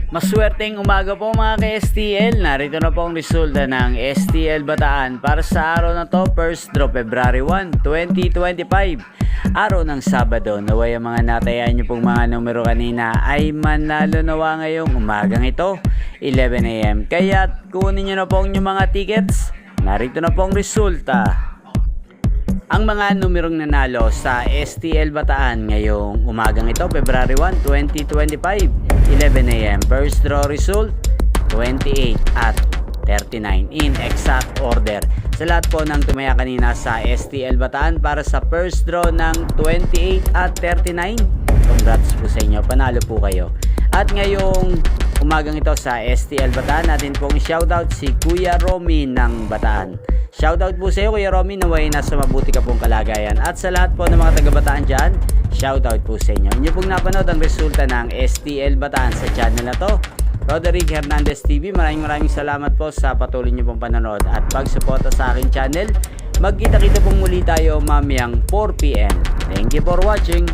Maswerteng umaga po mga ka-STL. Narito na po ang resulta ng STL Bataan para sa araw na to, first draw February 1, 2025. Araw ng Sabado. Naway ang mga natayaan nyo pong mga numero kanina ay manlalo nawa ngayong umagang ito, 11 AM. Kaya kunin nyo na po ang inyong mga tickets. Narito na po ang resulta. Ang mga numerong nanalo sa STL Bataan ngayong umagang ito, February 1, 2025, 11 AM. First draw result, 28 at 39 in exact order. Sa lahat po ng tumaya kanina sa STL Bataan para sa first draw ng 28 at 39, congrats po sa inyo, panalo po kayo. At ngayong umagang ito sa STL Bataan, natin pong shoutout si Kuya Romy ng Bataan. Shoutout po sa iyo Kuya Romy, naway nasa mabuti ka pong kalagayan. At sa lahat po ng mga taga-Bataan dyan, shoutout po sa inyo. Inyo pong napanood ang resulta ng STL Bataan sa channel na to, Roderick Hernandez TV. Maraming salamat po sa patuloy niyo pong panonood at pagsuporta sa aking channel. Magkita-kita pong muli tayo mamayang 4 PM. Thank you for watching.